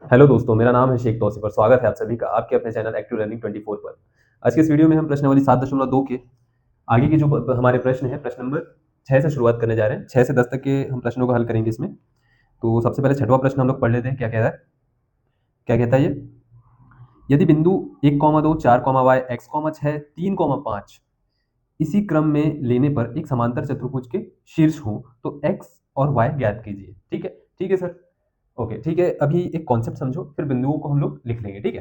Hello दोस्तों, मेरा नाम है शेख तौसीफ और स्वागत है आप सभी का आपके अपने चैनल एक्टिव लर्निंग 24 पर। आज के इस वीडियो में हम प्रश्नावली 7.2 के आगे के जो हमारे प्रश्न हैं, प्रश्न नंबर 6 से शुरुआत करने जा रहे हैं। 6 से 10 तक के हम प्रश्नों को हल करेंगे इसमें। तो सबसे पहले छठवां प्रश्न हम लोग पढ़ लेते हैं। क्या कह रहा है, क्या कहता है ये? यदि बिंदु 1,2, 4, x, 6, 3, 5 इसी क्रम में लेने पर एक समांतर चतुर्भुज के शीर्ष हो तो x और y ज्ञात कीजिए। ठीक है, ठीक है सर। ओके, ठीक है। अभी एक कॉन्सेप्ट समझो, फिर बिंदुओं को हम लोग लिख लेंगे। ठीक है,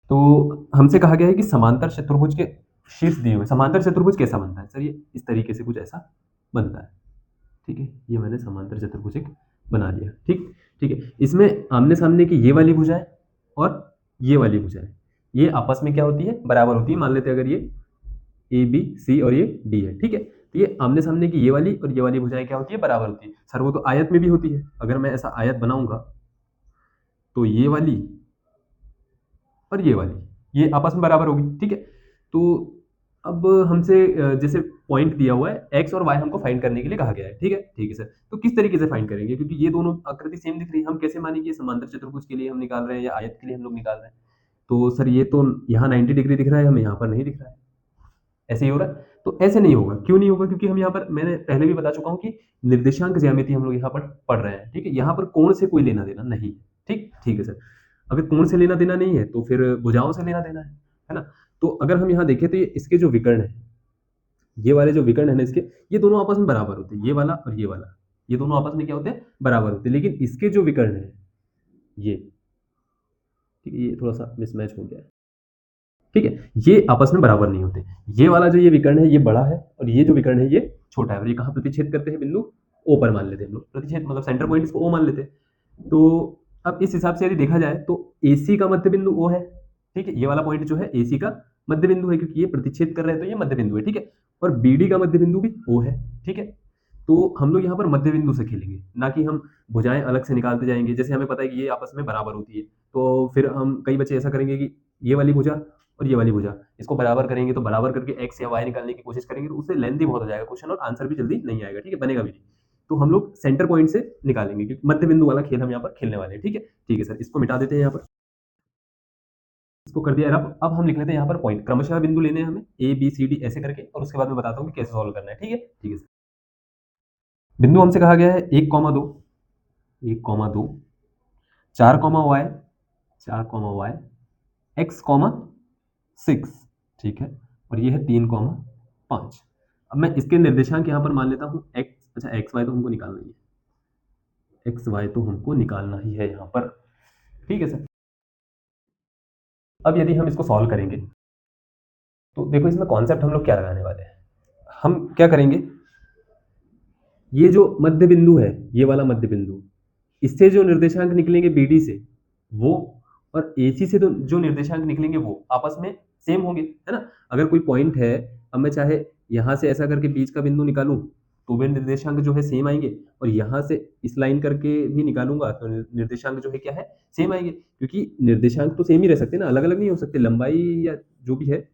तो हमसे कहा गया है कि समांतर चतुर्भुज के शीर्ष दिए हुए। समांतर चतुर्भुज कैसा बनता है सर? ये इस तरीके से कुछ ऐसा बनता है। ठीक है, ये मैंने समांतर चतुर्भुज एक बना लिया। ठीक, ठीक है। इसमें आमने सामने की ये वाली भुजाएं और ये वाली भुजाएं, ये आपस में क्या होती है? बराबर होती है। मान लेते हैं अगर ये ए बी सी और ये डी है। ठीक है, तो ये आमने सामने की ये वाली और ये वाली भुजाएं क्या होती है? बराबर होती है। सर वो तो आयत में भी होती है। अगर मैं ऐसा आयत बनाऊंगा तो ये वाली और ये वाली ये आपस में बराबर होगी। ठीक है, तो अब हमसे जैसे पॉइंट दिया हुआ है एक्स और वाई हमको फाइंड करने के लिए कहा गया है। ठीक है, ठीक है सर। तो किस तरीके से फाइंड करेंगे? क्योंकि ये दोनों आकृति सेम दिख रही है, हम कैसे मानेंगे ये समांतर चतुर्भुज के लिए हम निकाल रहे हैं या आयत के लिए हम लोग निकाल रहे हैं? तो सर ये तो यहाँ 90 डिग्री दिख रहा है, हमें यहाँ पर नहीं दिख रहा है। ऐसे ही हो रहा है। तो ऐसे नहीं होगा। क्यों नहीं होगा? क्योंकि हम यहाँ पर, मैंने पहले भी बता चुका हूँ कि निर्देशांक ज्यामिति हम लोग यहाँ पर पढ़ रहे हैं। ठीक है, यहाँ पर कोण से कोई लेना देना नहीं है। ठीक, ठीक है सर। अगर कोण से लेना देना नहीं है तो फिर भुजाओं से लेना देना है ना? तो अगर हम यहाँ देखें तो ये इसके जो विकर्ण है, ये वाले जो विकर्ण है ना इसके, ये दोनों आपस में बराबर होते हैं। ये वाला और ये वाला, ये दोनों आपस में क्या होते हैं? बराबर होते हैं। लेकिन इसके जो विकर्ण है ये, ठीक है, ये थोड़ा सा मिसमैच हो गया है। ठीक है, ये आपस में बराबर नहीं होते। ये वाला जो ये विकर्ण है ये बड़ा है और ये जो विकर्ण है ये छोटा है। और ये कहाँ प्रतिच्छेद करते हैं? बिंदु ओ पर मान लेते हैं हम लोग। प्रतिच्छेद मतलब सेंटर पॉइंट इसको ओ मान लेते हैं। तो अब इस हिसाब से यदि देखा जाए तो AC का मध्य बिंदु O है। ठीक है, ये वाला पॉइंट जो है AC का मध्य बिंदु है, क्योंकि ये प्रतिच्छेद कर रहे हैं तो ये मध्य बिंदु है। ठीक है, और BD का मध्य बिंदु भी O है। ठीक है, तो हम लोग यहाँ पर मध्य बिंदु से खेलेंगे, ना कि हम भुजाएं अलग से निकालते जाएंगे। जैसे हमें पता है कि ये आपस में बराबर होती है, तो फिर हम कई बच्चे ऐसा करेंगे कि ये वाली भुजा और ये वाली भुजा इसको बराबर करेंगे, तो बराबर करके x या y निकालने की कोशिश करेंगे, तो उससे लेंथी बहुत हो जाएगा क्वेश्चन और आंसर भी जल्दी नहीं आएगा। ठीक है, बनेगा भी नहीं। तो हम लोग सेंटर पॉइंट से निकालेंगे, क्योंकि मध्य बिंदु वाला खेल हम यहाँ पर खेलने वाले हैं। ठीक है, ठीक है सर। इसको मिटा देते हैं यहाँ पर, इसको कर दिया। अब हम लिख लेते हैं यहाँ पर पॉइंट। क्रमशः बिंदु लेने हैं हमें A B C D ऐसे करके, और उसके बाद मैं बताता हूँ कि कैसे सॉल्व करना है। ठीक है, ठीक है सर। बिंदु हमसे कहा गया है 1,2, 1,2, 4,y, 4,y, x,6। ठीक है, और ये है 3,5। अब मैं इसके निर्देशांक यहाँ पर मान लेता हूँ x। अच्छा, एक्स वाई तो हमको निकालना ही है, एक्स वाई तो हमको निकालना ही है यहाँ पर। ठीक है सर। अब यदि हम इसको सॉल्व करेंगे तो देखो इसमें कॉन्सेप्ट हम लोग क्या लगाने वाले हैं। हम क्या करेंगे, ये जो मध्य बिंदु है, ये वाला मध्य बिंदु, इससे जो निर्देशांक निकलेंगे BD से वो, और AC से तो जो निर्देशांक निकलेंगे वो आपस में सेम होंगे, है ना? अगर कोई पॉइंट है, अब मैं चाहे यहाँ से ऐसा करके बीच का बिंदु निकालूं तो वे निर्देशांक जो है सेम आएंगे, और यहाँ से इस लाइन करके भी निकालूंगा तो निर्देशांक जो है क्या है? सेम आएंगे। क्योंकि निर्देशांक तो सेम ही रह सकते हैं ना, अलग अलग नहीं हो सकते। लंबाई या जो भी है,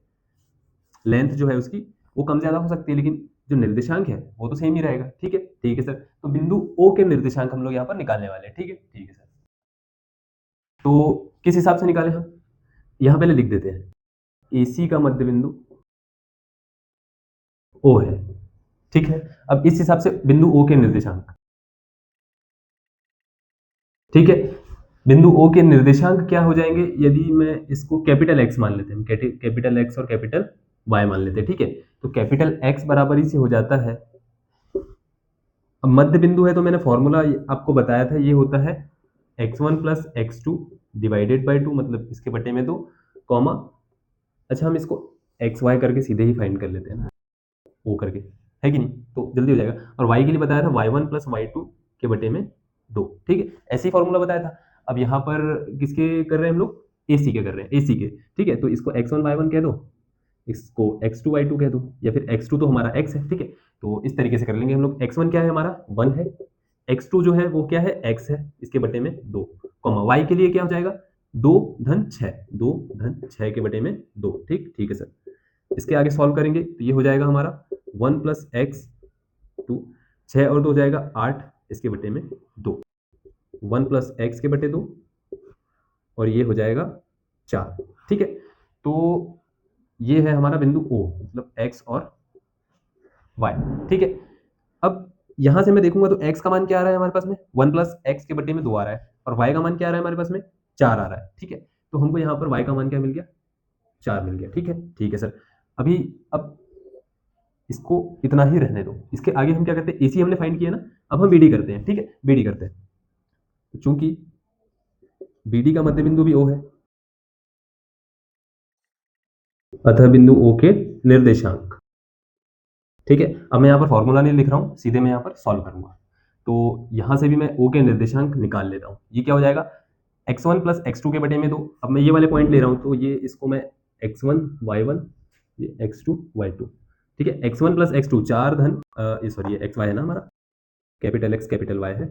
लेंथ जो है उसकी, वो कम ज्यादा हो सकती है, लेकिन जो निर्देशांक है वो तो सेम ही रहेगा। ठीक है, ठीक है सर। तो बिंदु O के निर्देशांक हम लोग यहाँ पर निकालने वाले हैं। ठीक है, ठीक है सर। तो किस हिसाब से निकालें हम? यहाँ पहले लिख देते हैं AC का मध्य बिंदु O है। ठीक है, अब इस हिसाब से बिंदु O के निर्देशांक, ठीक है, बिंदु O के निर्देशांक क्या हो जाएंगे? यदि मैं इसको कैपिटल X मान लेते हैं, कैपिटल X और कैपिटल Y मान लेते हैं। ठीक है, तो कैपिटल X बराबर ही से हो जाता है, अब मध्य बिंदु है तो मैंने फॉर्मूला आपको बताया था, ये होता है x1 plus x2 divided by 2, मतलब इसके बटे में 2, कॉमा। अच्छा, हम इसको एक्स वाई करके सीधे ही फाइंड कर लेते हैं ना, ओ करके, है कि नहीं? तो जल्दी हो जाएगा। और y के लिए बताया था y1 प्लस y2 के बटे में 2। ठीक है, ऐसे ही फॉर्मूला बताया था। अब यहाँ पर किसके कर रहे हैं हम लोग? AC के कर रहे हैं, AC के। ठीक है, तो इसको x1 y1 कह दो, इसको x2 y2 कह दो, या फिर x2 तो हमारा x है। ठीक है, तो इस तरीके से कर लेंगे हम लोग। x1 क्या है हमारा? 1 है। x2 जो है वो क्या है? x है, इसके बटे में 2, कॉमा y के लिए क्या हो जाएगा? 2 धन 6, 2 धन 6 के बटे में 2। ठीक, ठीक है सर। इसके आगे सॉल्व करेंगे तो ये हो जाएगा हमारा 1 प्लस एक्स 2, 6 और 2 हो जाएगा 8, इसके बटे में 2। 1 प्लस एक्स के बटे 2 और ये हो जाएगा 4। ठीक है, तो ये है हमारा बिंदु O, मतलब x और y। ठीक है, अब यहां से मैं देखूंगा तो x का मान क्या आ रहा है हमारे पास में, 1 प्लस एक्स के बटे में 2 आ रहा है, और y का मान क्या आ रहा है हमारे पास में, 4 आ रहा है। ठीक है, तो हमको यहाँ पर y का मान क्या मिल गया, 4 मिल गया। ठीक है सर। अभी अब इसको इतना ही रहने दो, इसके आगे हम क्या करते हैं, AC हमने फाइंड किया ना, अब हम BD करते हैं। ठीक है, BD करते हैं, तो चूंकि BD का मध्य बिंदु भी O है, अतः बिंदु O के निर्देशांक। ठीक है, अब मैं यहाँ पर फॉर्मूला नहीं लिख रहा हूँ, सीधे मैं यहाँ पर सॉल्व करूंगा। तो यहाँ से भी मैं O के निर्देशांक निकाल लेता हूँ। ये क्या हो जाएगा, x1 प्लस x2 के बटे में 2। अब मैं ये वाले पॉइंट ले रहा हूँ, तो ये इसको मैं x1 y1, ये x2 y2। ठीक है, x1 प्लस x2 4 धन सॉरी ये xy है ना हमारा, कैपिटल X कैपिटल Y है,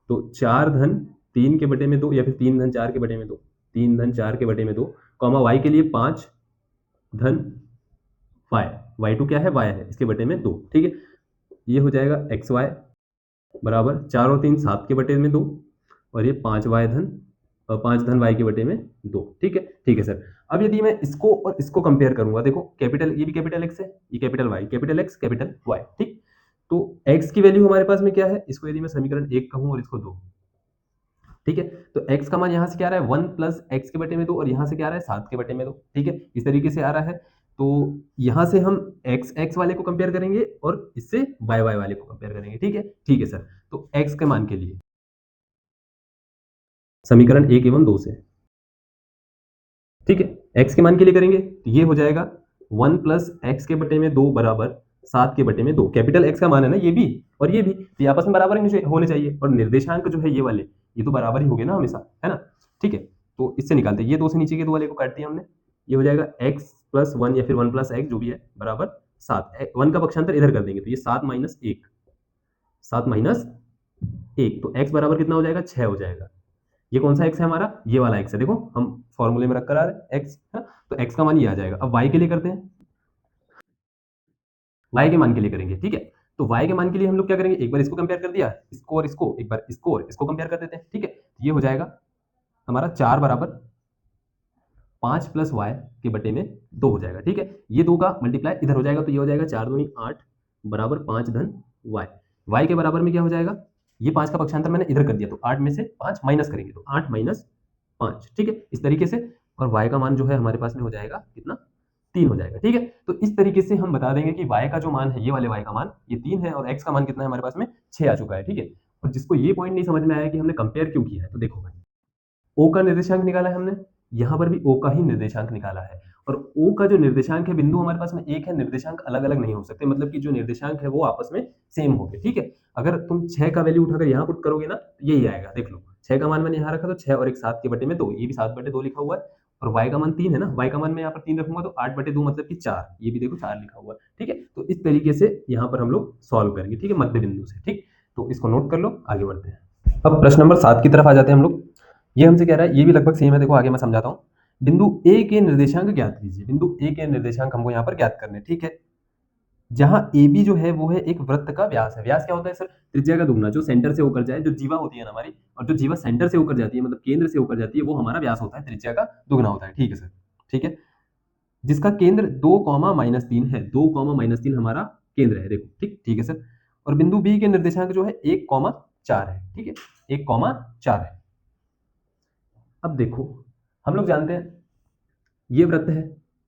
तो 4 धन 3 के बटे में 2, या फिर 3 धन 4 के बटे में 2, 3 धन 4 के बटे में 2, कॉमा y के लिए 5 धन y2 क्या है, y है, इसके बटे में 2। ठीक है, ये हो जाएगा xy बराबर 4 और 3 7 के बटे में 2, और ये 5y धन 5 धन y के बटे में 2। ठीक है सर। अब यदि मैं इसको और इसको कंपेयर करूंगा, देखो कैपिटल, ये भी कैपिटल X है, ये capital Y, capital X capital Y। ठीक, तो x की वैल्यू हमारे पास में क्या है, इसको यदि मैं समीकरण 1 कहूं और इसको 2, ठीक है, तो x का मान यहाँ से क्या आ रहा है, 1 प्लस एक्स के बटे में 2, और यहाँ से क्या आ रहा है, 7 के बटे में 2। ठीक है, इस तरीके से आ रहा है। तो यहाँ से हम x वाले को कंपेयर करेंगे और इससे y वाले को कंपेयर करेंगे। ठीक है सर। तो x के मान के लिए समीकरण 1 एवं 2 से, ठीक है, x के मान के लिए करेंगे तो ये हो जाएगा 1 प्लस एक्स के बटे में 2 बराबर 7 के बटे में 2। कैपिटल X का मान है ना, ये भी और ये भी, तो ये आपस में बराबर ही होने चाहिए, और निर्देशांक जो है ये वाले, ये तो बराबर ही हो गए ना हमेशा, है ना। ठीक है, तो इससे निकालते हैं, ये 2 से नीचे के 2 वाले को काट दिया हमने, ये हो जाएगा x प्लस 1 या फिर 1 प्लस एक्स जो भी है बराबर 7। 1 का पक्षांतर इधर कर देंगे, तो ये 7 माइनस 1, 7 माइनस 1, तो x बराबर कितना हो जाएगा, 6 हो जाएगा। ये कौन सा x है हमारा, ये वाला x है, देखो हम फॉर्मूले में रख कर आ रहे हैं x है, तो x का मान ये आ जाएगा। अब y के लिए करते हैं, y के मान के लिए करेंगे। ठीक है, तो y के मान के लिए हम लोग क्या करेंगे, एक बार इसको कंपेयर कर दिया, इसको और इसको, एक बार इसको और इसको कंपेयर कर देते हैं। ठीक है, ये हो जाएगा हमारा 4 बराबर 5 प्लस y के बटे में 2 हो जाएगा। ठीक है, ये 2 का मल्टीप्लाई इधर हो जाएगा, तो ये हो जाएगा 4 दूनी 8 बराबर 5 धन y के बराबर में क्या हो जाएगा, ये 5 का पक्षांतर मैंने इधर कर दिया, तो 8 में से 5 माइनस करेंगे, तो 8 माइनस 5। ठीक है, इस तरीके से, और y का मान जो है हमारे पास में हो जाएगा कितना, 3 हो जाएगा। ठीक है, तो इस तरीके से हम बता देंगे कि y का जो मान है, ये वाले y का मान ये 3 है, और x का मान कितना है हमारे पास में, 6 आ चुका है। ठीक है, और जिसको ये पॉइंट नहीं समझ में आया कि हमने कंपेयर क्यों किया है, तो देखो भाई, O का निर्देशांक निकाला है हमने, यहाँ पर भी O का ही निर्देशांक निकाला है, और O का जो निर्देशांक है, बिंदु हमारे पास में एक है, निर्देशांक अलग अलग नहीं हो सकते, मतलब कि जो निर्देशांक है वो आपस में सेम हो गए। ठीक है, अगर तुम 6 का वैल्यू उठाकर यहाँ पुट करोगे ना, तो यही आएगा, देख लो 6 का मान मैंने यहाँ रखा, तो 6 और एक 7 के बटे में 2, ये भी 7 बटे 2 लिखा हुआ है, और y का मान 3 है ना, y का मान मैं यहाँ पर 3 रखूंगा, तो 8 बटे 2 मतलब कि 4, ये भी देखो 4 लिखा हुआ है। ठीक है, तो इस तरीके से यहाँ पर हम लोग सॉल्व करेंगे। ठीक है, मध्य बिंदु से। ठीक, तो इसको नोट कर लो, आगे बढ़ते हैं। अब प्रश्न नंबर 7 की तरफ आ जाते हैं हम लोग। ये हमसे कह रहा है, ये भी लगभग सेम है, देखो आगे मैं समझाता हूँ। बिंदु ए के निर्देशांक ज्ञात कीजिए, बिंदु ए के निर्देशांक हमको यहाँ पर ज्ञात करने। ठीक है, जहां ए बी जो है वो है एक वृत्त का व्यास है। व्यास क्या होता है सर, त्रिज्या का दुगना, जो सेंटर से होकर जाए, जो जीवा होती है ना हमारी, और जो जीवा सेंटर से होकर जाती है, मतलब केंद्र से होकर जाती है, वो हमारा व्यास होता है, त्रिज्या का दुगना होता है। ठीक है सर, ठीक है, जिसका केंद्र 2, -3 है, 2, -3 हमारा केंद्र है, देखो। ठीक है सर, और बिंदु बी के निर्देशांक जो है 1, 4 है। ठीक है, 1, 4 है। अब देखो, हम लोग जानते हैं ये वृत्त है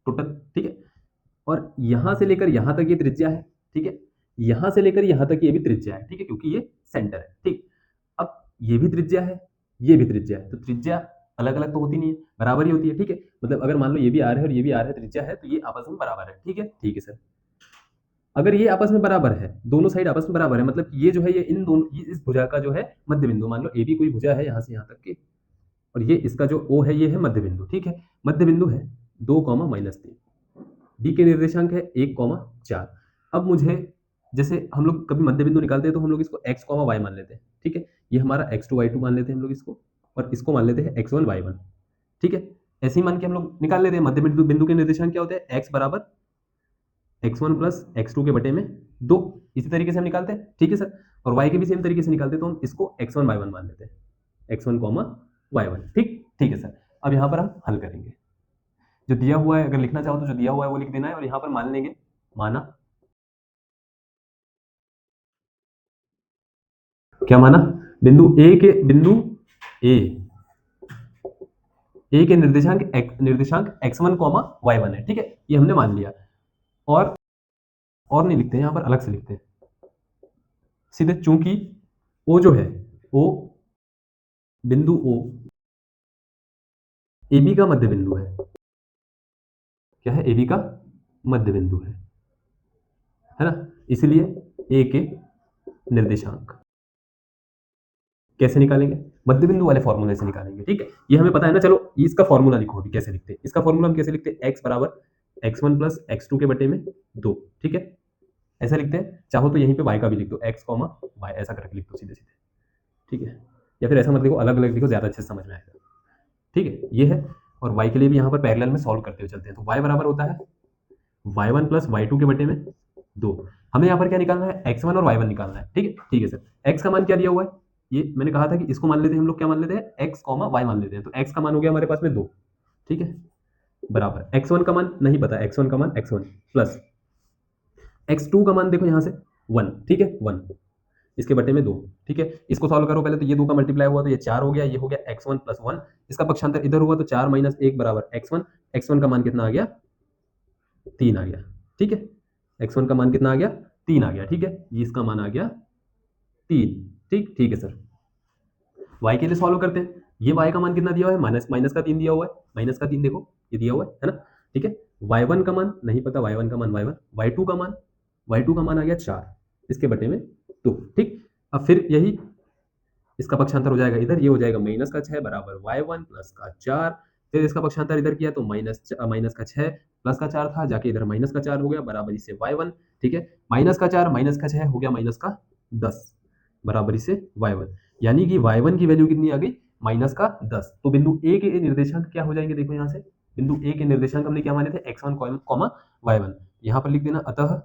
टोटल, ठीक है, और यहां से लेकर यहां तक ये त्रिज्या है। ठीक है, यहां से लेकर यहां तक ये भी त्रिज्या है। ठीक है, क्योंकि ये सेंटर है। ठीक, अब ये भी त्रिज्या है, ये भी त्रिज्या है, तो त्रिज्या अलग अलग तो होती नहीं है, बराबर ही होती है। ठीक है, मतलब अगर मान लो ये भी आर है और ये भी आर है, त्रिज्या है, तो ये आपस में बराबर है। ठीक है सर, अगर ये आपस में बराबर है, दोनों साइड आपस में बराबर है, मतलब ये जो है, ये इन दोनों, ये इस भुजा का जो है मध्य बिंदु, मान लो ए बी कोई भुजा है यहाँ से यहाँ तक की, और ये इसका जो ओ है, ये है मध्य बिंदु। ठीक है, मध्य बिंदु है 2, -3, डी के निर्देशांक है 1, 4। अब मुझे, जैसे हम लोग कभी मध्य बिंदु निकालते हैं तो हम लोग इसको x, y मान लेते हैं। ठीक है, ये हमारा x2, y2 मान लेते हैं हम लोग इसको, और इसको मान लेते हैं x1, y1। ठीक है, ऐसे ही मान के हम लोग निकाल लेते हैं। मध्य बिंदु, बिंदु के निर्देशांक क्या होते हैं, x बराबर x1 प्लस x2 के बटे में 2, इसी तरीके से हम निकालते हैं। ठीक है सर, और y के भी सेम तरीके से निकालते हैं, तो हम इसको x1, y1 मान लेते हैं। x1 comma y1। ठीक है सर। अब यहाँ पर हम हल करेंगे। जो दिया हुआ है अगर लिखना चाहो तो जो दिया हुआ है वो लिख देना है, और यहाँ पर मान लेंगे, माना क्या, माना बिंदु ए के निर्देशांक x1 कॉमा y1 है। ठीक है, ये हमने मान लिया। और नहीं लिखते हैं, यहाँ पर अलग से लिखते हैं सीधे, चूंकि ओ जो है, ओ बिंदु ओ ए बी का मध्य बिंदु है। क्या है? ए बी का मध्य बिंदु है ना। इसलिए ए के निर्देशांक कैसे निकालेंगे? मध्य बिंदु वाले फॉर्मूले से निकालेंगे। ठीक है, ये हमें पता है ना। चलो इसका फॉर्मूला लिखो अभी, कैसे लिखते हैं इसका फॉर्मूला। हम कैसे लिखते हैं? x बराबर x1 प्लस x2 के बटे में 2। ठीक है, ऐसा लिखते हैं। चाहो तो यहीं पे y का भी लिख दो, x कॉमा y, ऐसा करके लिख दो सीधे सीधे। ठीक है, या फिर ऐसा मत लिखो, अलग अलग लिखो, ज्यादा अच्छे से समझ में आएगा। ठीक है, ये है। और y के लिए भी यहाँ पर पैरेलल में सॉल्व करते हुए चलते हैं। तो y बराबर होता है y1 प्लस y2 के बटे में 2। हमें यहाँ पर क्या निकालना है? x1 और y1 निकालना है। ठीक है सर। x का मान क्या दिया हुआ है? ये मैंने कहा था कि इसको मान लेते हैं हम लोग। क्या मान लेते हैं? x कॉमा y मान लेते हैं। तो x का मान हो गया हमारे पास में 2। ठीक है, बराबर x1 का मान नहीं पता, x1 का मान x1 प्लस x2 का मान देखो यहाँ से 1। ठीक है, 1 इसके बटे में 2। ठीक है, इसको सॉल्व करो पहले। तो ये 2 का मल्टीप्लाई हुआ तो ये 4 हो गया, ये हो गया x1 प्लस 1। इसका पक्षांतर इधर हुआ तो 4 माइनस 1 बराबर x1। x1 का मान कितना आ गया? 3 आ गया। ठीक है, x1 का मान कितना आ गया? 3 आ गया। ठीक है, ये इसका मान आ गया 3। ठीक है सर। y के लिए सॉल्व करते हैं। ये y का मान कितना दिया हुआ है? माइनस का 3 दिया हुआ है। माइनस का 3 देखो, ये दिया हुआ है ना। ठीक है, y1 का मान नहीं पता, y1 का मान y1। y2 का मान आ गया 4, इसके बटे में 2। ठीक, अब फिर यही इसका पक्षांतर हो जाएगा इधर, ये हो जाएगा माइनस का 6 बराबर y1 प्लस का 4। फिर इसका पक्षांतर इधर किया तो माइनस का 6 प्लस का 4 था, जाके इधर माइनस का 4 हो गया बराबरी से y1। ठीक है, माइनस का 4 माइनस का 6 हो गया माइनस का 10 बराबरी से y1। यानी कि y1 की वैल्यू कितनी आ गई? माइनस का 10। तो बिंदु ए के निर्देशांक क्या हो जाएंगे? देखो यहाँ से बिंदु ए के निर्देशांक हमने क्या माने थे? x1 comma y1। यहाँ पर लिख देना, अतः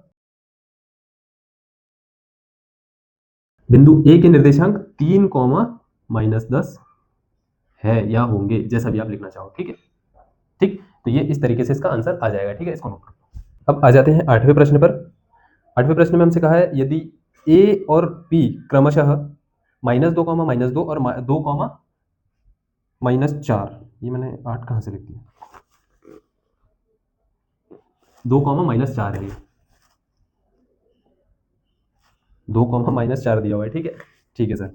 बिंदु ए के निर्देशांक 3 कॉमा माइनस 10 है या होंगे, जैसा भी आप लिखना चाहो। ठीक है, ठीक। तो ये इस तरीके से इसका आंसर आ जाएगा। ठीक है, इसको नोट करो। अब आ जाते हैं 8वें प्रश्न पर। 8वें प्रश्न में हमसे कहा है यदि ए और बी क्रमशः -2 कॉमा -2 और 2 कॉमा -4, ये मैंने 8 कहाँ से लिख दिया? 2 कॉमा -4 है, 2 कॉमा -4 दिया हुआ है। ठीक है सर।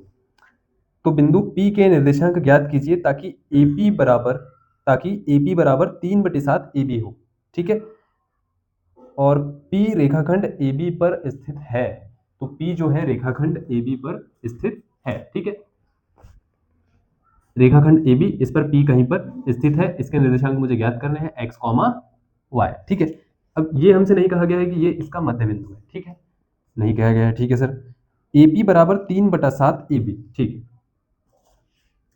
तो बिंदु P के निर्देशांक ज्ञात कीजिए ताकि AP बराबर 3/7 AB हो। ठीक है, और P रेखाखंड AB पर स्थित है। तो P जो है रेखाखंड AB पर स्थित है। ठीक है, रेखाखंड AB, इस पर P कहीं पर स्थित है। इसके निर्देशांक मुझे ज्ञात करने हैं x, y। ठीक है, अब ये हमसे नहीं कहा गया है कि ये इसका मध्य बिंदु है। ठीक है, नहीं कहा गया है। ठीक है सर, AP बराबर 3/7 AB। ठीक है,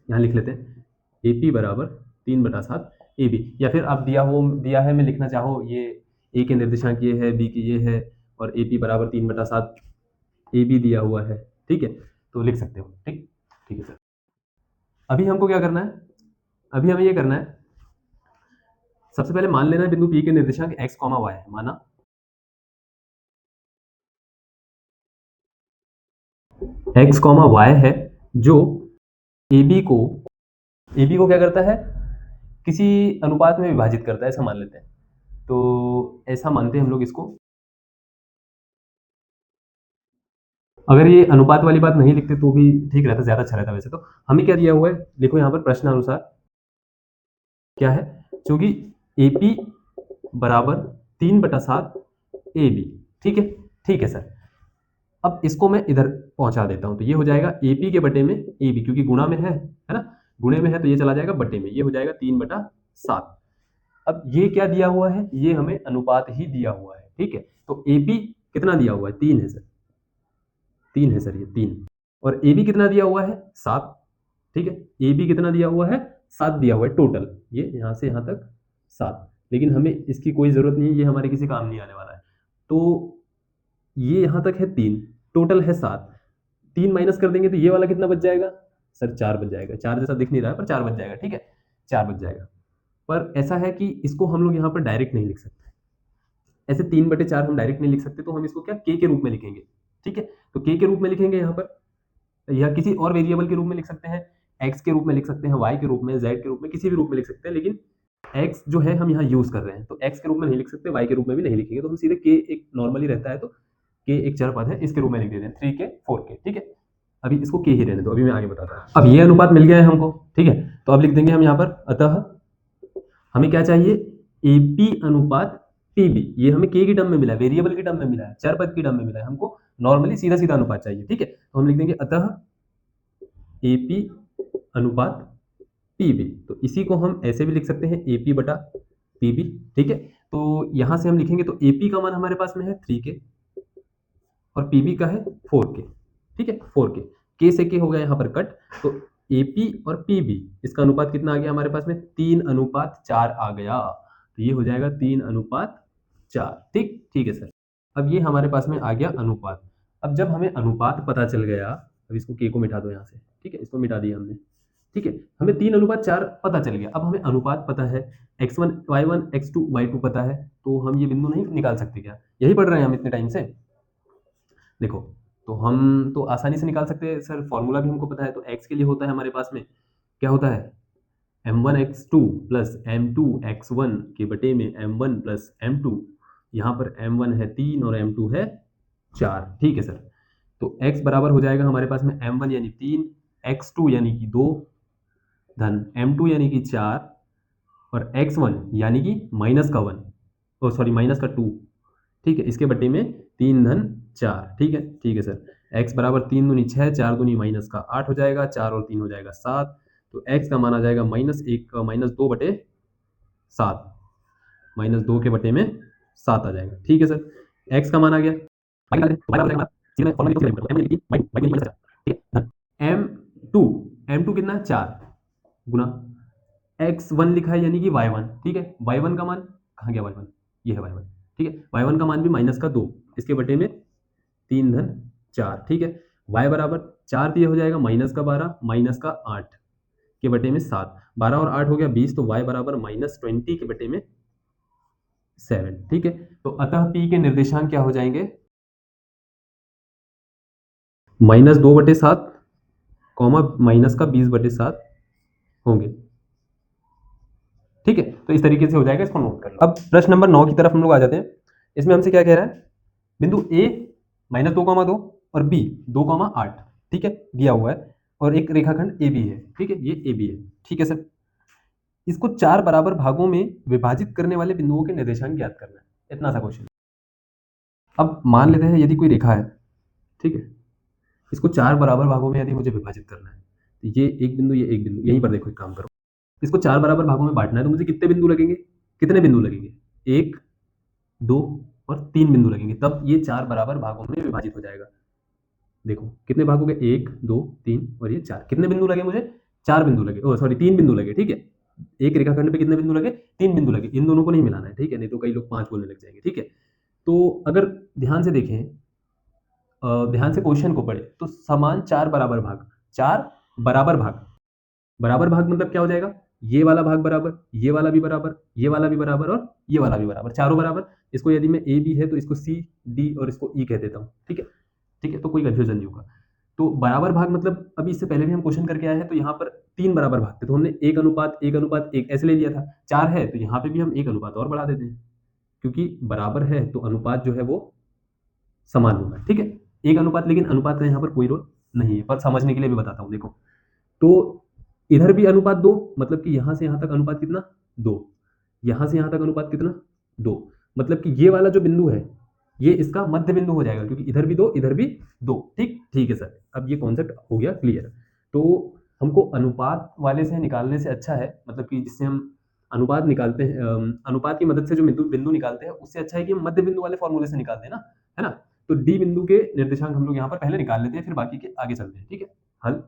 यहाँ लिख लेते हैं AP बराबर 3/7 AB। या फिर आप दिया है में लिखना चाहो, ये A के निर्देशांक ये है, B की ये है, और AP बराबर 3/7 AB दिया हुआ है। ठीक है, तो लिख सकते हो। ठीक है सर। अभी हमको क्या करना है? अभी हमें ये करना है, सबसे पहले मान लेना है बिंदु P के निर्देशांक x, y है। माना x, y है, जो AB को क्या करता है? किसी अनुपात में विभाजित करता है, ऐसा मान लेते हैं। तो ऐसा मानते हैं हम लोग इसको। अगर ये अनुपात वाली बात नहीं लिखते तो भी ठीक रहता, ज्यादा अच्छा रहता। वैसे तो हमें क्या दिया हुआ है, देखो यहाँ पर प्रश्न अनुसार क्या है, क्योंकि AP बराबर 3/7 AB। ठीक है सर। अब इसको मैं इधर पहुंचा देता हूं, तो ये हो जाएगा AP के बटे में AB, क्योंकि गुणा में है ना, गुणे में है, तो ये चला जाएगा बटे में, ये हो जाएगा 3/7। अब ये क्या दिया हुआ है? ये हमें अनुपात ही दिया हुआ है। ठीक है, तो AP कितना दिया हुआ है? 3 है सर, 3 है सर, ये 3। और AB कितना दिया हुआ है? 7। ठीक है, AB कितना दिया हुआ है? 7 दिया हुआ है टोटल, ये यहाँ से यहाँ तक 7। लेकिन हमें इसकी कोई ज़रूरत नहीं है, ये हमारे किसी काम नहीं आने वाला है। तो ये यहाँ तक है 3, टोटल है 7। 3 माइनस कर देंगे तो ये वाला कितना बच जाएगा? सर 4 बच जाएगा, 4 जैसा दिख नहीं रहा है पर 4 बच जाएगा, ठीक है, 4 बच जाएगा। पर ऐसा है कि इसको हम लोग यहाँ पर डायरेक्ट नहीं लिख सकते, ऐसे 3/4 हम डायरेक्ट नहीं लिख सकते, तो हम इसको क्या के रूप में लिखेंगे, ठीक है। तो के रूप में लिखेंगे यहाँ पर, या किसी और वेरिएबल के रूप में लिख सकते हैं, एक्स के रूप में लिख सकते हैं, वाई के रूप में, जेड के रूप में, किसी भी रूप में लिख सकते हैं, लेकिन एक्स जो है हम यहाँ यूज कर रहे हैं, तो एक्स के रूप में नहीं लिख सकते, वाई के रूप में भी नहीं लिखेंगे, तो हम सीधे के एक नॉर्मली रहता है, तो के एक चर पद है, इसके रूप में लिख देते हैं 3k 4k, ठीक है। अभी इसको के ही रहने दो, अभी मैं आगे बताता हूँ। अब ये अनुपात मिल गया है हमको, ठीक है, तो अब लिख देंगे हम यहाँ पर, अतः हमें क्या चाहिए, एपी अनुपात पीबी, ये हमें के की टर्म में मिला है, वेरिएबल की टर्म में मिला है, चर पद की टर्म में मिला है, हमको नॉर्मली सीधा सीधा अनुपात चाहिए, ठीक है। तो हम लिख देंगे अतः एपी अनुपात पीबी, तो इसी को हम ऐसे भी लिख सकते हैं एपी बटा पीबी, ठीक है। तो यहां से हम लिखेंगे, तो एपी का मान हमारे पास में है 3k और पीबी का है 4k, ठीक है, 4k, के से के हो गया यहाँ पर कट, तो एपी और पीबी इसका अनुपात कितना आ गया हमारे पास में, 3:4 आ गया, तो ये हो जाएगा 3:4, ठीक, ठीक है सर। अब ये हमारे पास में आ गया अनुपात। अब जब हमें अनुपात पता चल गया, अब इसको के को मिटा दो यहाँ से, ठीक है, इसको मिटा दिया हमने, ठीक है, हमें 3:4 पता चल गया। अब हमें अनुपात पता है, x1 y1 x2 y2 पता है, तो हम ये बिंदु नहीं निकाल सकते क्या, यही पढ़ रहे हैं हम इतने टाइम से। देखो, तो हम तो आसानी से निकाल सकते हैं सर, फॉर्मूला भी हमको पता है, तो x के लिए होता है हमारे पास में, क्या होता है, m1 x2 plus m2 x1 के बटे में m1 प्लस m2, यहाँ पर m1 है 3 और m2 है 4, ठीक है सर। तो x बराबर हो जाएगा हमारे पास में m1 यानी 3, x2 यानी कि 2, धन m2 यानी कि 4, और x1 यानी कि माइनस का 1, ओ सॉरी माइनस का 2, ठीक है, इसके बटे में 3-4, ठीक है सर। x बराबर 3 दूनी 6, 4 दूनी माइनस का 8 हो जाएगा, 4 और 3 हो जाएगा 7, तो x का मान आ जाएगा -2/7, -2 के बटे में 7 आ जाएगा, ठीक है सर। x का मान आ गया, m2 m2 कितना, 4 गुना x1 लिखा है यानी कि y1, ठीक है, y1 का मान कहाँ गया, y1 ये है y1, ठीक है, y1 का मान भी -2, इसके बटे में 3-4, ठीक है। y बराबर 4 दिए हो जाएगा -12 -8 के बटे में 7, 12 और 8 हो गया 20, तो y बराबर -20 के बटे में 7, ठीक है। तो अतः p के निर्देशांक क्या हो जाएंगे, -2/7 कॉमा -20/7 होंगे, ठीक है। तो इस तरीके से हो जाएगा, इसको नोट कर लो। अब प्रश्न नंबर 9 की तरफ हम लोग आ जाते हैं। इसमें हमसे क्या कह रहा है, बिंदु a -2,2 और b 2,8, ठीक है, दिया हुआ है, और एक रेखाखंड ए बी है, ठीक है, ये ए बी है, ठीक है सर। इसको 4 बराबर भागों में विभाजित करने वाले बिंदुओं के निर्देशांक ज्ञात करना है, इतना सा क्वेश्चन। अब मान लेते हैं यदि कोई रेखा है, ठीक है, इसको 4 बराबर भागों में यदि मुझे विभाजित करना है, तो ये एक बिंदु, ये एक बिंदु, यहीं पर देखो एक काम करो, इसको 4 बराबर भागों में बांटना है, तो मुझे कितने बिंदु लगेंगे, कितने बिंदु लगेंगे, 1 2 और 3 बिंदु लगेंगे, तब ये 4 बराबर भागों में विभाजित हो जाएगा। देखो कितने भाग हो गए, 1 2 3 और ये 4, कितने बिंदु लगे मुझे, 4 बिंदु लगे, ओ सॉरी 3 बिंदु लगे, ठीक है, एक रेखाखंड पे कितने बिंदु लगे, 3 बिंदु लगे, इन दोनों को नहीं मिलाना है, ठीक है, नहीं तो कई लोग 5 बोलने लग जाएंगे, ठीक है। तो अगर ध्यान से देखें, ध्यान से क्वेश्चन को पढ़े, तो समान 4 बराबर भाग, 4 बराबर भाग, बराबर भाग मतलब क्या हो जाएगा, ये वाला भाग बराबर, ये वाला भी बराबर, ये वाला भी बराबर और ये वाला भी बराबर, चारों बराबर। इसको यदि मैं ए बी है तो इसको सी डी और इसको ई कह देता हूँ, ठीक है, ठीक है, तो कोई कंफ्यूजन नहीं होगा। तो बराबर भाग मतलब, अभी इससे पहले भी हम क्वेश्चन करके आए हैं, तो यहाँ पर 3 बराबर भाग थे, तो हमने 1:1:1 ऐसे ले लिया था, 4 है तो यहाँ पे भी हम 1 अनुपात और बढ़ा देते हैं, क्योंकि बराबर है तो अनुपात जो है वो समान होगा, ठीक है, 1 अनुपात, लेकिन अनुपात का यहाँ पर कोई रोल नहीं है, पर समझने के लिए भी बताता हूँ। देखो, तो इधर भी अनुपात 2, मतलब कि यहाँ से यहाँ तक अनुपात कितना, 2, यहाँ से यहाँ तक अनुपात कितना, 2, मतलब कि ये वाला जो बिंदु है ये इसका मध्य बिंदु हो जाएगा, क्योंकि इधर भी 2 इधर भी 2, ठीक, ठीक है सर। अब ये कॉन्सेप्ट हो गया क्लियर। तो हमको अनुपात वाले से निकालने से अच्छा है, मतलब कि जिससे हम अनुपात निकालते हैं, अनुपात की मदद से जो बिंदु बिंदु निकालते हैं, उससे अच्छा है कि हम मध्य बिंदु वाले फॉर्मूले से निकालते हैं ना, है ना। तो डी बिंदु के निर्देशांक हम लोग यहाँ पर पहले निकाल लेते हैं, फिर बाकी के आगे चलते हैं, ठीक है। हल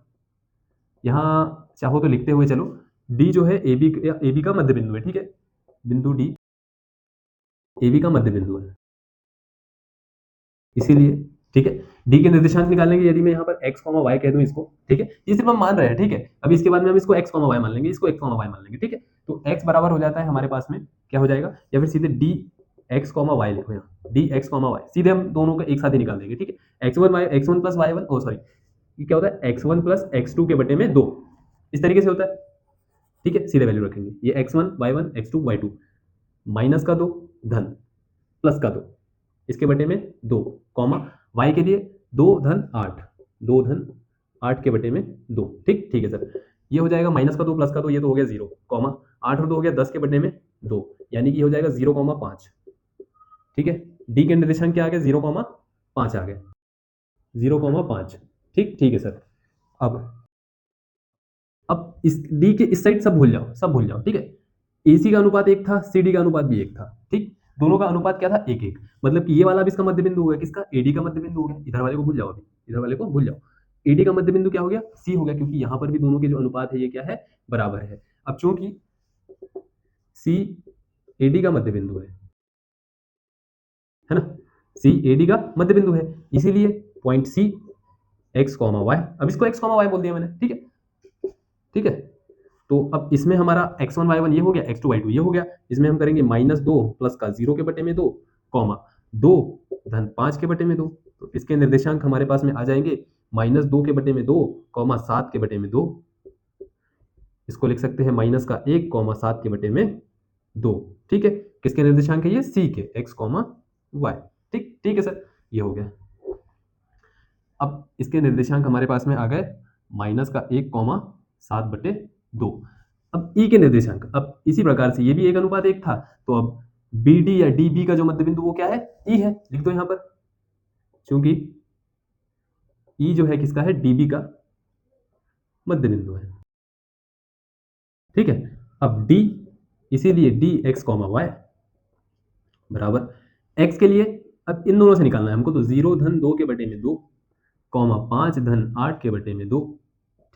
यहाँ चाहो तो लिखते हुए चलो, डी जो है ए बी का मध्य बिंदु है, ठीक है, बिंदु डी ए बी का मध्य बिंदु है, इसीलिए ठीक है। डी के निर्देशांक निकालेंगे, यदि मैं यहाँ पर x, y कह दूं इसको, ठीक है, ये सिर्फ हम मान रहे हैं, ठीक है। अभी इसके बाद में हम इसको x, y मान लेंगे, इसको x, y मान लेंगे, ठीक है। तो x बराबर हो जाता है हमारे पास में, क्या हो जाएगा, या फिर सीधे डी एक्स कॉमा वाई लिखो, यहाँ डी एक्स कॉमा वाई, सीधे हम दोनों को एक साथ ही निकाल देंगे, ठीक है। x1 प्लस y1, ओ सॉरी, ये क्या होता है, x1 प्लस x2 के बटे में 2, इस तरीके से होता है, ठीक है। सीधे वैल्यू रखेंगे, ये x1 y1 x2 y2, minus का 2 धन प्लस का 2, इसके बटे में 2, कॉमा y के लिए 2 धन 8, 2 धन 8 के बटे में 2, ठीक है सर। ये हो जाएगा माइनस का 2 प्लस का 2, ये तो हो गया 0, कॉमा 8 और 2 हो गया 10 के बटे में 2, यानी कि हो जाएगा 0,5, ठीक है। डी के निर्देशांक क्या आ गया, 0,5 आ गया, 0,5, ठीक है सर। अब इस डी के इस साइड सब भूल जाओ, ठीक है। AC का अनुपात 1 था, CD का अनुपात भी 1 था, ठीक। दोनों का अनुपात क्या था, 1-1, मतलब कि ये वाला भी इसका मध्य बिंदु हो गया, किसका, AD का मध्य बिंदु हो गया। इधर वाले को भूल जाओ, अभी इधर वाले को भूल जाओ। AD का मध्य बिंदु क्या हो गया, C हो गया, क्योंकि यहाँ पर भी दोनों के जो अनुपात है ये क्या है, बराबर है। अब चूंकि C AD का मध्य बिंदु है ना, C AD का मध्य बिंदु है, इसीलिए पॉइंट C x, y, अब इसको x, y बोल दिया मैंने, ठीक है। तो अब इसमें हमारा x1 y1 ये हो गया, x2 y2 ये हो गया, इसमें हम करेंगे -2 प्लस का 0 के बटे में 2, कॉमा 2 धन 5 के बटे में 2, तो इसके निर्देशांक हमारे पास में आ जाएंगे -2 के बटे में 2, कॉमा 7 के बटे में 2, इसको लिख सकते हैं माइनस का 1, कॉमा 7 के बटे में 2, ठीक है। किसके निर्देशांक है ये, C के, x, y, ठीक है सर, ये हो गया। अब इसके निर्देशांक हमारे पास में आ गए माइनस का 1, 7 बटे 2। अब ई के निर्देशांक, अब इसी प्रकार से ये भी 1:1 था, तो अब BD या DB का जो मध्य बिंदु वो क्या है, ई है, लिख दो यहाँ पर, क्योंकि ई जो है किसका है, DB का मध्य बिंदु है, ठीक है। अब D, इसीलिए dx, y बराबर x के लिए, अब इन दोनों से निकालना है हमको, तो 0 धन 2 के बटे में 2, कॉमा 5 धन 8 के बटे में 2,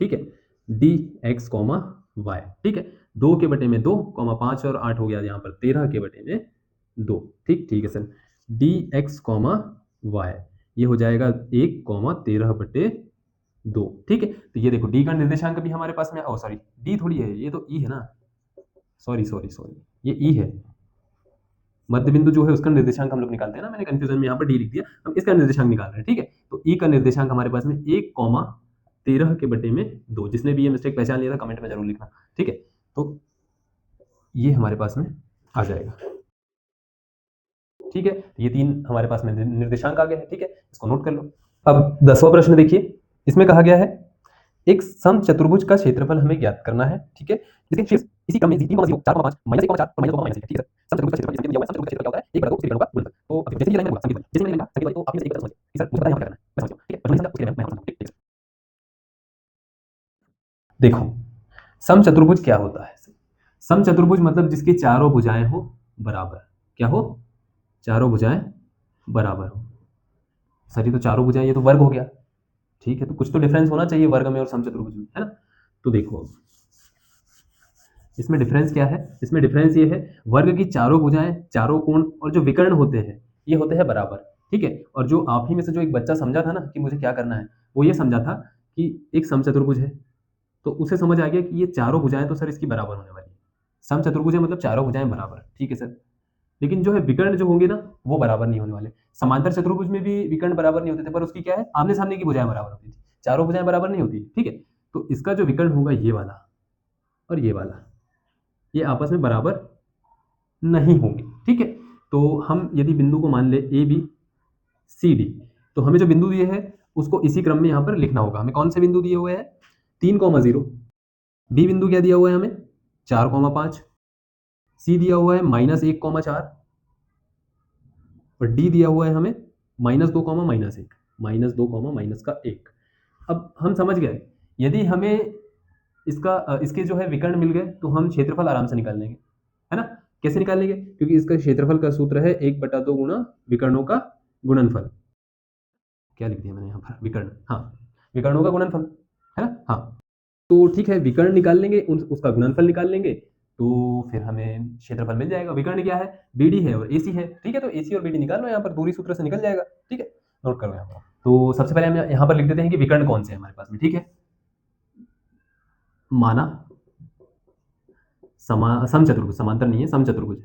ठीक है, dx, y, ठीक है। 2 के बटे में 2, कॉमा 5 और 8 हो गया यहाँ पर 13 के बटे में 2, ठीक है सर। dx, y ये हो जाएगा 1, 13 बटे 2, ठीक है। तो ये देखो D का निर्देशांक भी हमारे पास में, ओ सॉरी, D थोड़ी है, ये तो E है ना, सॉरी, ये E है, मध्य बिंदु जो है उसका निर्देशांक हम लोग निकालते हैं ना, मैंने कंफ्यूजन में यहाँ पर D लिख दिया, हम इसका निर्देशांक निकाल रहे हैं, ठीक है। तो E का निर्देशांक हमारे पास में 1, 13 के बटे में 2, जिसने भी ये मिस्टेक पहचान लिया था कमेंट में जरूर लिखना, ठीक है। तो ये हमारे पास में आ जाएगा, ठीक है। ये 3 हमारे पास में निर्देशांक आ गए हैं, ठीक है, इसको नोट कर लो। अब 10वां प्रश्न देखिए, इसमें कहा गया है एक समचतुर्भुज का क्षेत्रफल हमें ज्ञात करना है, ठीक है। इसके इसी क्रम में 3, 0, 4, 5, -1, 4 और -1, -1, ठीक है। समचतुर्भुज का क्षेत्रफल दिया हुआ है, समचतुर्भुज का क्षेत्रफल क्या होता है, एक बटा 2 उसके विकर्णों का गुणनफल। तो अब जैसे ही लाइन में संकेत, जैसे मैंने संकेत वाली, तो आप इसे एक तरह समझिए कि सर मुझे पता है यहाँ पर करना है, मैं समझ गया, ठीक है। और नहीं समझा उसके लिए मैं समझाऊंगा, ठीक है। देखो समचतुर्भुज क्या होता है, समचतुर्भुज मतलब जिसकी चारों भुजाएं हो बराबर, क्या हो, चारों भुजाएं बराबर हो। सर ये तो चारों भुजाएं, ये तो वर्ग हो गया, ठीक है, तो कुछ तो डिफरेंस होना चाहिए वर्ग में और समचतुर्भुज में, है ना। तो देखो इसमें डिफरेंस क्या है, इसमें डिफरेंस ये है, वर्ग की चारों भुजाएं, चारों कोण और जो विकर्ण होते हैं ये होते हैं बराबर, ठीक है। और जो आप ही में से जो एक बच्चा समझा था ना कि मुझे क्या करना है, वो ये समझा था कि एक समचतुर्भुज है, तो उसे समझ आ गया कि ये चारों भुजाएं तो सर इसकी बराबर होने वाली है, समचतुर्भुज है मतलब चारों भुजाएं बराबर, ठीक है सर। लेकिन जो है विकर्ण जो होंगे ना वो बराबर नहीं होने वाले। समांतर चतुर्भुज में भी विकर्ण बराबर नहीं होते थे, पर उसकी क्या है, आमने सामने की भुजाएं बराबर होती थी, चारों भुजाएं बराबर नहीं होती, ठीक है। तो इसका जो विकर्ण होगा ये वाला और ये वाला, ये आपस में बराबर नहीं होंगे, ठीक है। तो हम यदि बिंदु को मान ले ABCD, तो हमें जो बिंदु दिए हैं उसको इसी क्रम में यहाँ पर लिखना होगा। हमें कौन से बिंदु दिए हुए हैं, 3,0, B बिंदु क्या दिया हुआ है हमें, 4,5, C दिया हुआ है -1,4 और D दिया हुआ है हमें -2, -1। अब हम समझ गए, यदि हमें इसके जो है विकर्ण मिल गए तो हम क्षेत्रफल आराम से निकाल लेंगे, है ना। कैसे निकाल लेंगे, क्योंकि इसका क्षेत्रफल का सूत्र है 1/2 गुणा विकर्णों का गुणनफल, क्या लिख दिया मैंने यहाँ पर, विकर्ण, हाँ, विकर्णों का गुणनफल, है ना, हाँ। तो ठीक है, विकर्ण निकाल लेंगे, उसका गुणनफल निकाल लेंगे, तो फिर हमें क्षेत्रफल मिल जाएगा। विकर्ण क्या है, BD है और AC है, ठीक है। तो AC और BD निकाल लो यहाँ पर, दूरी सूत्र से निकल जाएगा, ठीक है, नोट करो यहाँ पर। तो सबसे पहले हम यहाँ पर लिख देते हैं कि विकर्ण कौन से हैं हमारे पास में, ठीक है। माना समचतुर्भुज, समांतर नहीं है, समचतुर्भुज,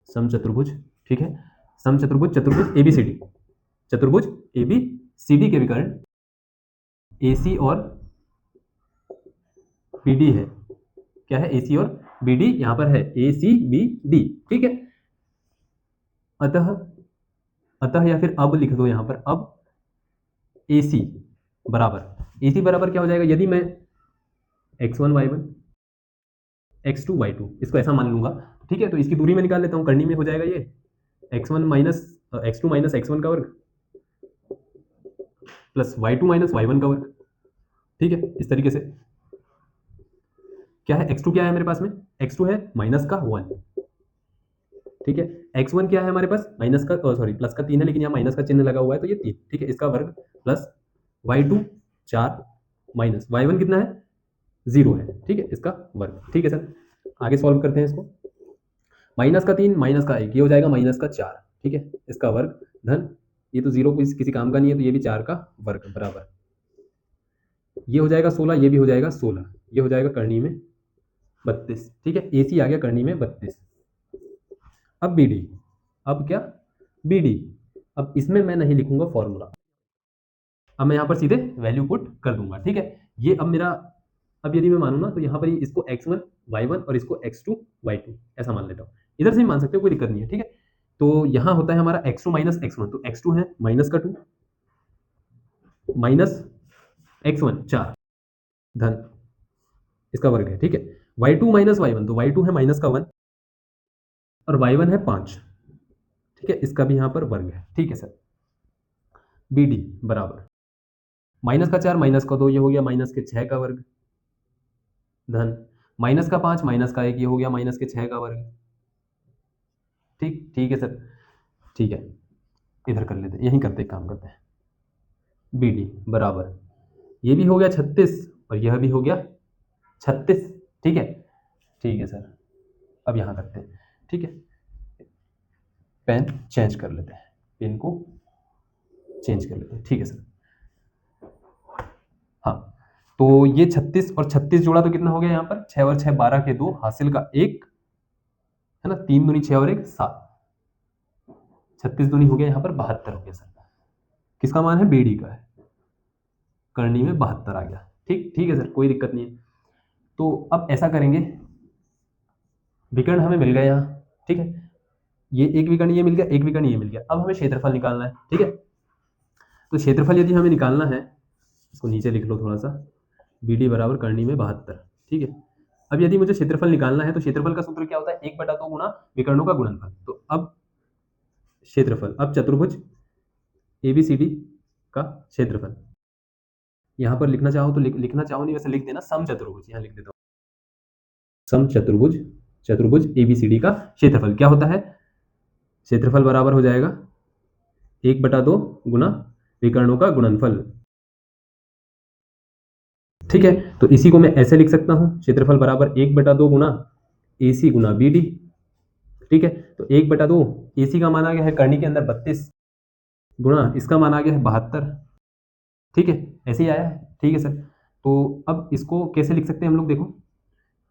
समचतुर्भुज, ठीक है। समचतुर्भुज, चतुर्भुज एबीसीडी, चतुर्भुज एबीसीडी के विकर्ण एसी और बीडी है। क्या है? एसी और बीडी यहां पर है, ए सी बी डी, ठीक है। अतः अतः या फिर अब लिख दो यहां पर, अब एसी बराबर, एसी बराबर क्या हो जाएगा? यदि मैं x1 y1 x2 y2 इसको ऐसा मान लूंगा, ठीक है, तो इसकी दूरी में निकाल लेता हूं, करनी में हो जाएगा ये x1 minus x2 minus x1 का वर्ग प्लस y2 माइनस y1 का वर्ग, ठीक है। इस तरीके से क्या है? x2 क्या है मेरे पास में? x2 है माइनस का 1, ठीक है। x1 क्या है हमारे पास? माइनस का, सॉरी प्लस का 3 है, लेकिन यहाँ माइनस का चिन्ह लगा हुआ है तो ये 3, ठीक है, इसका वर्ग प्लस y2 4 माइनस y1 कितना है? 0 है, ठीक है, इसका वर्ग, ठीक है सर। आगे सॉल्व करते हैं इसको। माइनस का 3 माइनस का 1 ये हो जाएगा माइनस का 4, ठीक है, इसका वर्ग धन ये तो 0 किसी काम का नहीं है तो ये भी 4 का वर्ग बराबर, ये हो जाएगा 16, ये भी हो जाएगा 16, ये हो जाएगा करनी में 32, ठीक है। एसी आ गया करनी में 32। अब बीडी, अब क्या? बीडी, अब इसमें मैं नहीं लिखूंगा फॉर्मूला, अब मैं यहाँ पर सीधे वैल्यू पुट कर दूंगा, ठीक है। ये अब मेरा, अब यदि मैं मानूँ ना तो यहाँ पर इसको x1 y1 और इसको x2 y2 ऐसा मान लेता हूँ, इधर से भी मान सकते हो, कोई दिक्कत नहीं है, ठीक है। तो यहाँ होता है हमारा x2 माइनस x1, तो x2 है माइनस का 2 माइनस x1 4 धन इसका वर्ग है, ठीक है। y2 माइनस y1, तो y2 है माइनस का 1 और y1 है 5, ठीक है, इसका भी यहाँ पर वर्ग है, ठीक है सर। बी डी बराबर माइनस का 4 माइनस का 2 ये हो गया माइनस के 6 का वर्ग धन माइनस का 5 माइनस का 1 ये हो गया माइनस के 6 का वर्ग, ठीक, ठीक है सर, ठीक है। इधर कर लेते हैं, यहीं करते काम करते हैं। बी डी बराबर ये भी हो गया 36 और यह भी हो गया 36, ठीक है, ठीक है सर। अब यहाँ करते हैं, ठीक है, पेन चेंज कर लेते हैं, पेन को चेंज कर लेते हैं, ठीक है सर। हाँ, तो ये 36 और 36 जोड़ा तो कितना हो गया यहाँ पर? 6 और 6 12 के 2 हासिल का 1 है ना, 3 दूनी 6 और 1 7, 36 दूनी हो गया यहाँ पर 72 हो गया सर। किसका मान है? बीडी का है, करनी में 72 आ गया, ठीक, ठीक है सर, कोई दिक्कत नहीं है। तो अब ऐसा करेंगे, विकर्ण हमें मिल गया यहाँ, ठीक है, ये एक विकर्ण ये मिल गया, एक विकर्ण ये मिल गया, अब हमें क्षेत्रफल निकालना है, ठीक है। तो क्षेत्रफल यदि हमें निकालना है, इसको नीचे लिख लो थोड़ा सा, बी डी बराबर करनी में 72, ठीक है। अब यदि मुझे क्षेत्रफल निकालना है तो क्षेत्रफल का सूत्र क्या होता है? 1/2 गुणा विकर्णों का गुणनफल। तो अब क्षेत्रफल, अब चतुर्भुज एबीसीडी का क्षेत्रफल, यहाँ पर लिखना चाहो तो लिखना चाहो नहीं, वैसे लिख देना समचतुर्भुज, यहाँ लिख देता हूँ समचतुर्भुज, चतुर्भुज एबीसीडी का क्षेत्रफल क्या होता है? क्षेत्रफल बराबर हो जाएगा 1/2 गुना विकर्णों का गुणनफल, ठीक है। तो इसी को मैं ऐसे लिख सकता हूं, क्षेत्रफल बराबर 1/2 गुना एसी गुना बीडी, ठीक है। तो 1/2 एसी का मान आ गया है करनी के अंदर 32 गुणा इसका मान आ गया है 72, ठीक है, ऐसे ही आया है, ठीक है सर। तो अब इसको कैसे लिख सकते हैं हम लोग? देखो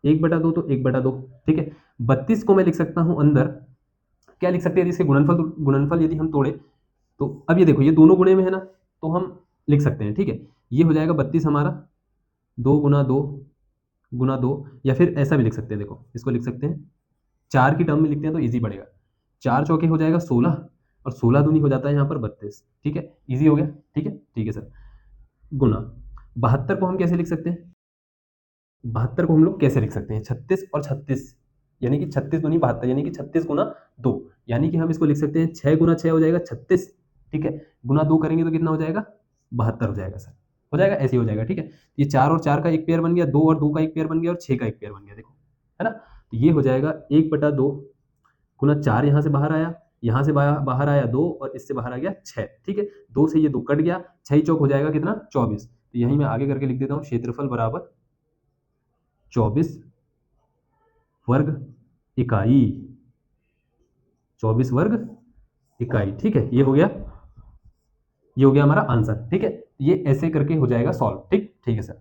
1/2 तो 1/2, ठीक है। 32 को मैं लिख सकता हूं अंदर, क्या लिख सकते हैं? इसके गुणनफल यदि हम तोड़े तो अब ये देखो ये दोनों गुणे में है ना, तो हम लिख सकते हैं, ठीक है। ये हो जाएगा 32 हमारा 2 गुना 2 गुना 2, या फिर ऐसा भी लिख सकते हैं, देखो इसको लिख सकते हैं 4 की टर्म में लिखते हैं तो इजी पड़ेगा, 4 चौके हो जाएगा 16 और 16 दूनी हो जाता है यहाँ पर 32, ठीक है, इजी हो गया, ठीक है सर। गुना 72 को हम कैसे लिख सकते हैं? 72 को हम लोग कैसे लिख सकते हैं? 36 और 36 यानी कि 36 दूनी 72 यानी कि 36 गुना 2, यानी कि हम इसको लिख सकते हैं 6 गुना 6 हो जाएगा 36, ठीक है, गुना 2 करेंगे तो कितना हो जाएगा? 72 हो जाएगा सर, हो जाएगा, ऐसे ही हो जाएगा, ठीक है। ये 4 और 4 का एक पेयर बन गया, 2 और 2 का एक पेयर बन गया और 6 का एक पेयर बन गया, देखो है ना। तो ये हो जाएगा 1/2 गुना 4 यहाँ से बाहर आया, यहाँ से बाहर आया 2 और इससे बाहर आ गया 6, ठीक है। 2 से ये 2 कट गया, 6 चौक हो जाएगा कितना? 24। तो यहीं मैं आगे करके लिख देता हूँ क्षेत्रफल बराबर 24 वर्ग इकाई, 24 वर्ग इकाई, ठीक है, ये हो गया, ये हो गया हमारा आंसर। ठीक है, ये ऐसे करके हो जाएगा सॉल्व। ठीक ठीक है सर,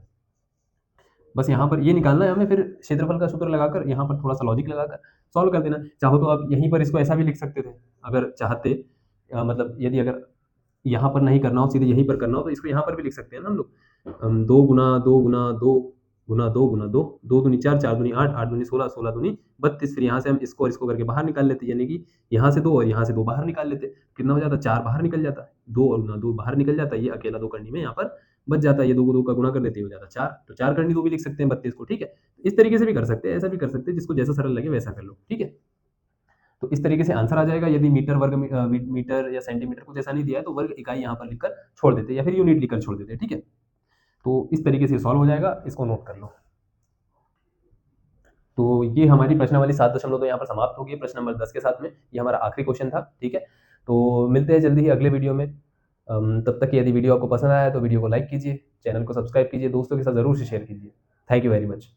बस यहाँ पर ये निकालना है हमें, फिर क्षेत्रफल का सूत्र लगाकर यहाँ पर थोड़ा सा लॉजिक लगाकर सॉल्व कर देना। चाहो तो आप यहीं पर इसको ऐसा भी लिख सकते थे, अगर चाहते, मतलब यदि अगर यहाँ पर नहीं करना हो, सीधे यहीं पर करना हो, तो इसको यहाँ पर भी लिख सकते हैं ना हम लोग। 2 गुना 2 गुना 2 गुना 2 गुना 2, 2 दूनी 4, 4 दूनी 8, 8 दूनी 16, 16 दूनी 32। फिर यहाँ से हम इसको और इसको करके बाहर निकाल लेते, यानी कि यहाँ से 2 और यहाँ से 2 बाहर निकाल लेते। कितना हो जाता? 4 बाहर निकल जाता है, 2 और गुना 2 बाहर निकल जाता है, ये अकेला 2 करनी में यहाँ पर बच जाता है। ये 2 को 2 का गुणा कर देते हो जाता है 4, तो 4 करनी 2 भी लिख सकते हैं 32 को। ठीक है, इस तरीके से भी कर सकते हैं, ऐसा भी कर सकते हैं, जिसको जैसा सरल लगे वैसा कर लो। ठीक है, तो इस तरीके से आंसर आ जाएगा। यदि मीटर, वर्ग मीटर या सेंटीमीटर कुछ ऐसा नहीं दिया है तो वर्ग इकाई यहाँ पर लिखकर छोड़ देते हैं, या फिर यूनिट लिखकर छोड़ देते हैं। ठीक है, तो इस तरीके से सॉल्व हो जाएगा, इसको नोट कर लो। तो ये हमारी प्रश्नावली 7.2 यहाँ पर समाप्त होगी प्रश्न नंबर 10 के साथ में। ये हमारा आखिरी क्वेश्चन था। ठीक है, तो मिलते हैं जल्दी ही अगले वीडियो में। तब तक यदि वीडियो आपको पसंद आया तो वीडियो को लाइक कीजिए, चैनल को सब्सक्राइब कीजिए, दोस्तों के साथ ज़रूर से शेयर कीजिए। Thank you very much.